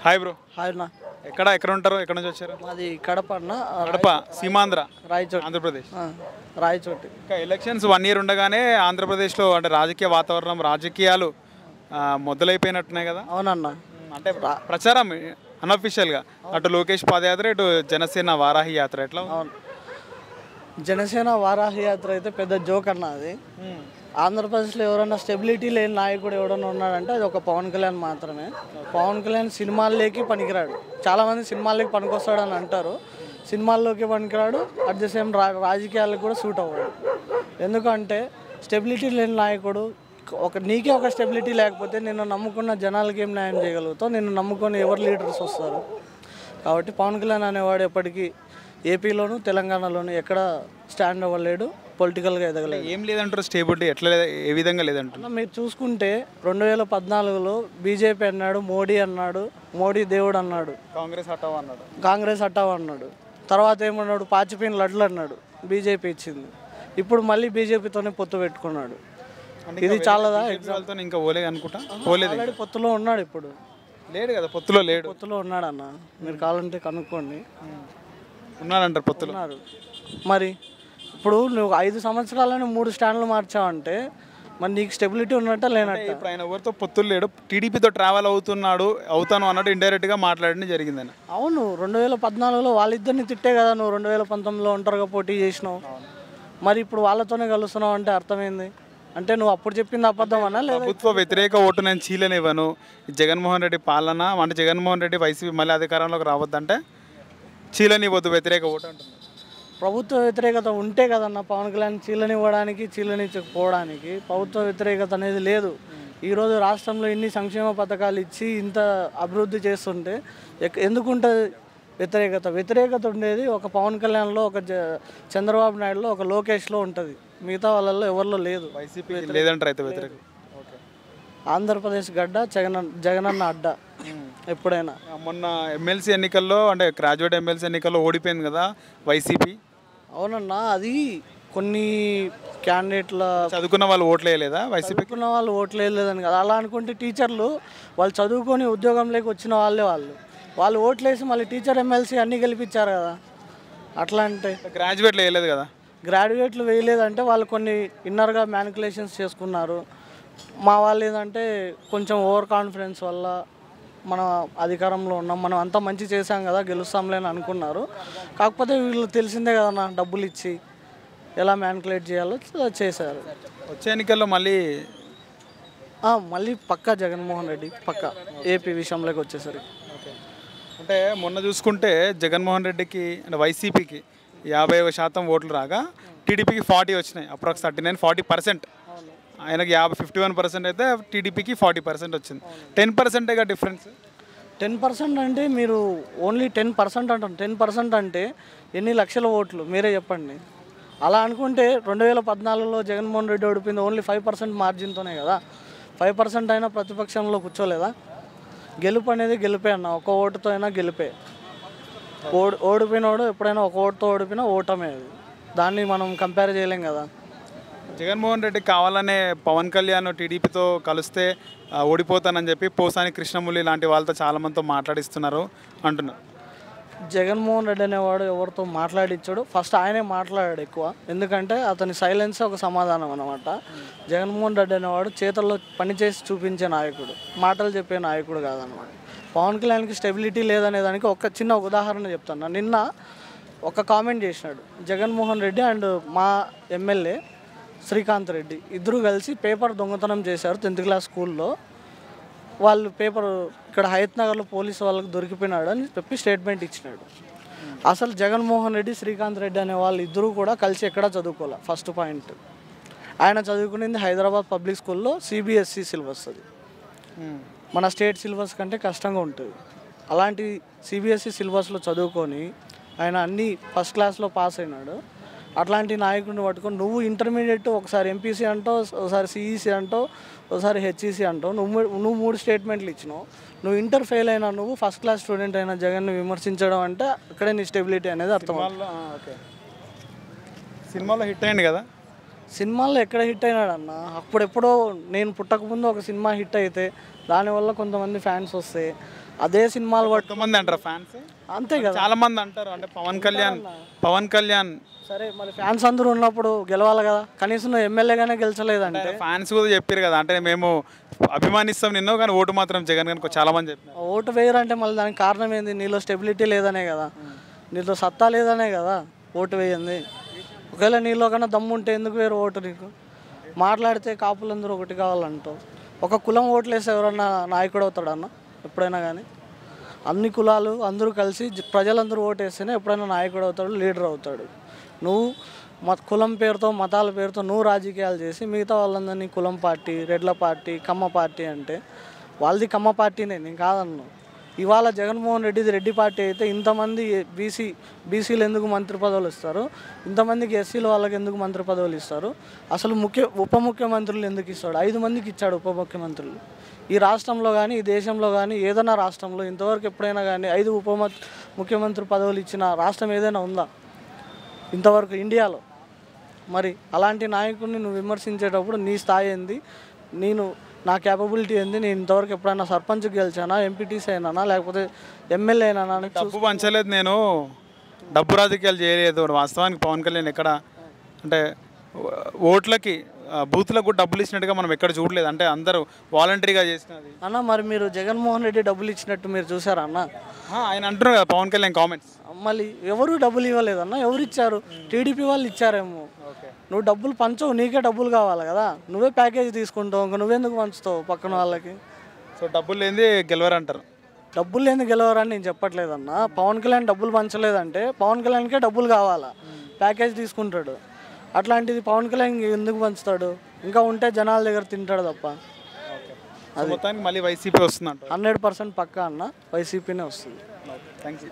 Hi bro. Hi అన్న. ఎక్కడ ఉంటారు? ఎక్కడ నుంచి వచ్చారు? మాది కడప అన్న. కడప సీమాంధ్ర రాయచోటి, ఆంధ్రప్రదేశ్. రాయచోటి. ఇంకా ఎలక్షన్స్ 1 year ఉండగానే ఆంధ్రప్రదేశ్లో అంటే రాజకీయ వాతావరణం రాజకీయాలు మొదలైపోయినట్టున్నాయి కదా. అవునన్న. అంటే ప్రచారం అన్అఫీషియల్గా అటు లోకేష్ పాదయాత్ర ఇటు జనసేన వారాహి యాత్ర ఎట్లా? అవును, జనసేన వారాహి యాత్ర అయితే పెద్ద జోక్ అన్న. అది ఆంధ్రప్రదేశ్లో ఎవరైనా స్టెబిలిటీ లేని నాయకుడు ఎవరైనా ఉన్నాడంటే అది ఒక పవన్ కళ్యాణ్ మాత్రమే. పవన్ కళ్యాణ్ సినిమాల్లోకి పనికిరాడు. చాలామంది సినిమాల్లోకి పనికొస్తాడని అంటారు, సినిమాల్లోకి పనికిరాడు. అట్ ది సేమ్ రాజకీయాలకు కూడా సూట్ అవ్వడు. ఎందుకంటే స్టెబిలిటీ లేని నాయకుడు నీకే ఒక స్టెబిలిటీ లేకపోతే నిన్ను నమ్ముకున్న జనాలకి ఏం న్యాయం చేయగలుగుతావు? నిన్ను నమ్ముకొని ఎవరు లీడర్స్ వస్తారు? కాబట్టి పవన్ కళ్యాణ్ అనేవాడు ఎప్పటికీ ఏపీలోను తెలంగాణలోను ఎక్కడ స్టాండ్ అవ్వలేడు, పొలిటికల్గా ఎదగలేదు. ఏం లేదంటారు స్టేబిలిటీ ఎట్లా ఏ విధంగా లేదంటారు? మీరు చూసుకుంటే 2014లో బీజేపీ అన్నాడు, మోడీ అన్నాడు, మోడీ దేవుడు అన్నాడు, కాంగ్రెస్ హటావ్ అన్నాడు. తర్వాత ఏమన్నాడు, పాచిపోయిన లడ్లు అన్నాడు, బీజేపీ ఇచ్చింది. ఇప్పుడు మళ్ళీ బీజేపీతోనే పొత్తు పెట్టుకున్నాడు. ఇది చాలాదా? ఎగ్జాంపుల్తో ఇంకా పోలేదు అనుకుంటా. పోలేదు, ఆల్రెడీ పొత్తులో ఉన్నాడు. ఇప్పుడు లేడు కదా, పొత్తులో లేడు. పొత్తులో ఉన్నాడు అన్న, మీరు కావాలంటే కనుక్కోండి. ఉన్నాడంటారు పొత్తులో. ఉన్నారు. మరి ఇప్పుడు నువ్వు 5 సంవత్సరాలని 3 స్టాండ్లు మార్చావంటే మరి నీకు స్టెబిలిటీ ఉన్నట్ట లేనట్ట? ఇప్పుడు ఆయన ఎవరితో పొత్తులు లేడు, టీడీపీతో ట్రావెల్ అవుతాను అన్నట్టు ఇండైరెక్ట్గా మాట్లాడడం జరిగిందని. అవును, 2014లో వాళ్ళిద్దరిని తిట్టే కదా నువ్వు 2019లో ఒంటరిగా పోటీ చేసినావు. మరి ఇప్పుడు వాళ్ళతోనే కలుస్తున్నావు అంటే అర్థమైంది. అంటే నువ్వు అప్పుడు చెప్పింది అబద్ధం అన్నా లేదా? ప్రభుత్వ వ్యతిరేక ఓటు నేను చీలనివ్వను, జగన్మోహన్ రెడ్డి పాలన అంటే జగన్మోహన్ రెడ్డి వైసీపీ మళ్ళీ అధికారంలోకి రావద్దంటే చీలనివ్వద్దు వ్యతిరేక ఓటు అంటున్నారు. ప్రభుత్వ వ్యతిరేకత ఉంటే కదన్న పవన్ కళ్యాణ్ చీలనివ్వడానికి చీలనిచ్చకపోవడానికి. ప్రభుత్వ వ్యతిరేకత అనేది లేదు. ఈరోజు రాష్ట్రంలో ఇన్ని సంక్షేమ పథకాలు ఇచ్చి ఇంత అభివృద్ధి చేస్తుంటే ఎందుకుంటుంది వ్యతిరేకత ఉండేది ఒక పవన్ కళ్యాణ్లో, ఒక చంద్రబాబు నాయుడులో, ఒక లోకేష్లో ఉంటుంది. మిగతా వాళ్ళల్లో ఎవరిలో లేదు. వైసీపీ లేదంటారు అయితే వ్యతిరేకత. ఆంధ్రప్రదేశ్ గడ్డ జగనన్న అడ్డ ఎప్పుడైనా. మొన్న ఎమ్మెల్సీ ఎన్నికల్లో అంటే గ్రాడ్యుయేట్ ఎమ్మెల్సీ ఎన్నికల్లో ఓడిపోయింది కదా వైసీపీ. అవునన్నా, అది కొన్ని క్యాండిడేట్ల చదువుకున్న వాళ్ళు ఓట్లు వేయలేదా వైసీపీ? చదువుకున్న వాళ్ళు ఓట్లు వేయలేదని కదా. అలా అనుకుంటే టీచర్లు వాళ్ళు చదువుకొని ఉద్యోగంలోకి వచ్చిన వాళ్ళు ఓట్లు వేసి మళ్ళీ టీచర్ ఎమ్మెల్సీ అన్నీ గెలిపించారు కదా. అట్లా అంటే గ్రాడ్యుయేట్లు వేయలేదు కదా. గ్రాడ్యుయేట్లు వేయలేదంటే వాళ్ళు కొన్ని ఇన్నర్గా మ్యానిపులేషన్స్ చేసుకున్నారు. మా వాళ్ళు ఏంటంటే కొంచెం ఓవర్ కాన్ఫిడెన్స్ వల్ల మనం అధికారంలో ఉన్నాం, మనం అంతా మంచి చేసాం కదా, గెలుస్తాంలే అని అనుకున్నారు. కాకపోతే వీళ్ళు తెలిసిందే కదన్నా, డబ్బులు ఇచ్చి ఎలా మ్యానిపులేట్ చేయాలో చేశారు. వచ్చే ఎన్నికల్లో మళ్ళీ పక్కా జగన్మోహన్ రెడ్డి పక్కా ఏపీ విషయంలోకి వచ్చేసరికి. అంటే మొన్న చూసుకుంటే జగన్మోహన్ రెడ్డికి అంటే వైసీపీకి 51% ఓట్లు రాగా టీడీపీకి 40 వచ్చినాయి. అప్రాక్స్ 39-40%. ఆయనకి 51% అయితే టీడీపీకి 40% వచ్చింది. 10%గా డిఫరెన్స్. 10% అంటే మీరు ఓన్లీ 10% అంటారు. 10% అంటే ఎన్ని లక్షల ఓట్లు మీరే చెప్పండి. అలా అనుకుంటే 2014లో జగన్మోహన్ రెడ్డి ఓడిపోయింది ఓన్లీ 5% మార్జిన్తోనే కదా. 5% అయినా ప్రతిపక్షంలో కూర్చోలేదా? గెలుపు అనేది గెలిపే అన్న, ఒక ఓటుతో అయినా గెలిపే. ఓడిపోయినోడు ఎప్పుడైనా ఒక ఓటుతో ఓడిపోయినా ఓటమే. అది దాన్ని మనం కంపేర్ చేయలేం కదా. జగన్మోహన్ రెడ్డి కావాలనే పవన్ కళ్యాణ్ టీడీపీతో కలిస్తే ఓడిపోతానని చెప్పి పోసాని కృష్ణమురళి లాంటి వాళ్ళతో చాలామందితో మాట్లాడిస్తున్నారు అంటున్నారు. జగన్మోహన్ రెడ్డి అనేవాడు ఎవరితో మాట్లాడించాడు? ఫస్ట్ ఆయనే మాట్లాడాడు ఎక్కువ. ఎందుకంటే అతని సైలెన్స్ ఒక సమాధానం అన్నమాట. జగన్మోహన్ రెడ్డి అనేవాడు చేతల్లో పనిచేసి చూపించే నాయకుడు, మాటలు చెప్పే నాయకుడు కాదనమాట. పవన్ కళ్యాణ్కి స్టెబిలిటీ లేదనే దానికి ఒక చిన్న ఉదాహరణ చెప్తాను. నిన్న ఒక కామెంట్ చేసినాడు జగన్మోహన్ రెడ్డి అండ్ మా ఎమ్మెల్యే శ్రీకాంత్ రెడ్డి ఇద్దరు కలిసి పేపర్ దొంగతనం చేశారు 10th క్లాస్ స్కూల్లో. వాళ్ళు పేపర్ ఇక్కడ హయత్నగర్లో పోలీసు వాళ్ళకి దొరికిపోయినాడు అని చెప్పి స్టేట్మెంట్ ఇచ్చినాడు. అసలు జగన్మోహన్ రెడ్డి శ్రీకాంత్ రెడ్డి అనే వాళ్ళు ఇద్దరూ కూడా కలిసి ఎక్కడా చదువుకోవాలి. ఫస్ట్ పాయింట్, ఆయన చదువుకునేది హైదరాబాద్ పబ్లిక్ స్కూల్లో సిబిఎస్ఈ సిలబస్. అది మన స్టేట్ సిలబస్ కంటే కష్టంగా ఉంటుంది. అలాంటి సిబిఎస్ఈ సిలబస్లో చదువుకొని ఆయన అన్నీ ఫస్ట్ క్లాస్లో పాస్ అయినాడు. అట్లాంటి నాయకుడిని పట్టుకొని నువ్వు ఇంటర్మీడియట్ ఒకసారి ఎంపీసీ అంటావు, ఒకసారి సిఈసీ అంటావు, ఒకసారి హెచ్ఈసీ అంటావు. నువ్వు 3 స్టేట్మెంట్లు ఇచ్చినావు. నువ్వు ఇంటర్ ఫెయిల్ అయినా నువ్వు ఫస్ట్ క్లాస్ స్టూడెంట్ అయినా జగన్ని విమర్శించడం అంటే అక్కడే నీ స్టెబిలిటీ అనేది అర్థం. సినిమాలో హిట్ అయింది కదా. సినిమాల్లో ఎక్కడ హిట్ అయినాడు అన్న, అప్పుడెప్పుడో నేను పుట్టకముందు ఒక సినిమా హిట్ అయితే దానివల్ల కొంతమంది ఫ్యాన్స్ వస్తే అదే సినిమాలు కొంతమంది అంటారు ఫ్యాన్స్, అంతే కదా. చాలా మంది అంటారు అంటే పవన్ కళ్యాణ్ సరే మరి ఫ్యాన్స్ అందరూ ఉన్నప్పుడు గెలవాలి కదా, కనీసం నువ్వు ఎమ్మెల్యేగానే గెలిచలేదంటే. ఫ్యాన్స్ కూడా చెప్పారు కదా, అంటే మేము అభిమానిస్తాం నిన్ను కానీ ఓటు మాత్రం జగన్ గారికి చాలా మంది చెప్పారు. ఓటు వేయరంటే మళ్ళీ దానికి కారణం ఏంది? నీలో స్టెబిలిటీ లేదనే కదా, నీలో సత్తా లేదనే కదా ఓటు వేయండి. ఒకవేళ నీలో కన్నా దమ్ము ఉంటే ఎందుకు వేరు ఓటు నీకు? మాట్లాడితే కాపులందరూ ఒకటి కావాలంటావు. ఒక కులం ఓట్లు వేస్తే ఎవరన్నా నాయకుడు అవుతాడన్న ఎప్పుడైనా కానీ? అన్ని కులాలు అందరూ కలిసి ప్రజలందరూ ఓటేస్తేనే ఎప్పుడైనా నాయకుడు అవుతాడు, లీడర్ అవుతాడు. నువ్వు కులం పేరుతో మతాల పేరుతో నువ్వు రాజకీయాలు చేసి మిగతా వాళ్ళందరినీ కులం పార్టీ, రెడ్ల పార్టీ, కమ్మ పార్టీ అంటే వాళ్ళది కమ్మ పార్టీనే, నేను కాదన్ను. ఇవాళ జగన్మోహన్ రెడ్డిది రెడ్డి పార్టీ అయితే ఇంతమంది బీసీలు ఎందుకు మంత్రి పదవులు ఇస్తారు? ఇంతమందికి ఎస్సీల వాళ్ళకి ఎందుకు మంత్రి పదవులు ఇస్తారు? అసలు ఉప ముఖ్యమంత్రులు ఎందుకు ఇస్తాడు? 5 మందికి ఇచ్చాడు ఉప ముఖ్యమంత్రులు. ఈ రాష్ట్రంలో కానీ ఈ దేశంలో కానీ ఏదైనా రాష్ట్రంలో ఇంతవరకు ఎప్పుడైనా కానీ 5 ముఖ్యమంత్రి పదవులు ఇచ్చిన రాష్ట్రం ఏదైనా ఉందా ఇంతవరకు ఇండియాలో? మరి అలాంటి నాయకుడిని నువ్వు విమర్శించేటప్పుడు నీ స్థాయి ఏంది, నా క్యాపబిలిటీ ఏంది, నేను ఇంతవరకు ఎప్పుడైనా సర్పంచ్కి గెలిచానా, ఎంపీటీసీ అయినా లేకపోతే ఎమ్మెల్యే అయినా? డబ్బు పంచలేదు, నేను డబ్బు రాజకీయాలు చేయలేదు. వాస్తవానికి పవన్ కళ్యాణ్ ఎక్కడ అంటే ఓట్లకి బూత్లకు కూడా డబ్బులు ఇచ్చినట్టుగా మనం ఎక్కడ చూడలేదు, అంటే అందరూ వాలంటరీగా చేసినది అన్న. మరి మీరు జగన్మోహన్ రెడ్డి డబ్బులు ఇచ్చినట్టు మీరు చూసారా అన్న? ఆయన అంటున్నారు కదా పవన్ కళ్యాణ్ కామెంట్స్. మళ్ళీ ఎవరు డబ్బులు ఇవ్వలేదన్న, ఎవరు ఇచ్చారు? టీడీపీ వాళ్ళు ఇచ్చారేమో. నువ్వు డబ్బులు పంచవు, నీకే డబ్బులు కావాలి కదా, నువ్వే ప్యాకేజ్ తీసుకుంటావు, ఇంకా నువ్వెందుకు పంచుతావు పక్కన వాళ్ళకి? సో డబ్బులు లేనిది గెలవరంటారు. డబ్బులు లేని గెలవరని నేను చెప్పట్లేదన్న. పవన్ కళ్యాణ్ డబ్బులు పంచలేదంటే పవన్ కళ్యాణ్కే డబ్బులు కావాలా, ప్యాకేజ్ తీసుకుంటాడు. అట్లాంటిది పవన్ కళ్యాణ్ ఎందుకు పంచుతాడు? ఇంకా ఉంటే జనాల దగ్గర తింటాడు తప్ప. అది మొత్తానికి మళ్ళీ వైసీపీ వస్తుంది అంట. 100% పక్కా అన్న, వైసీపీనే వస్తుంది. Thank you.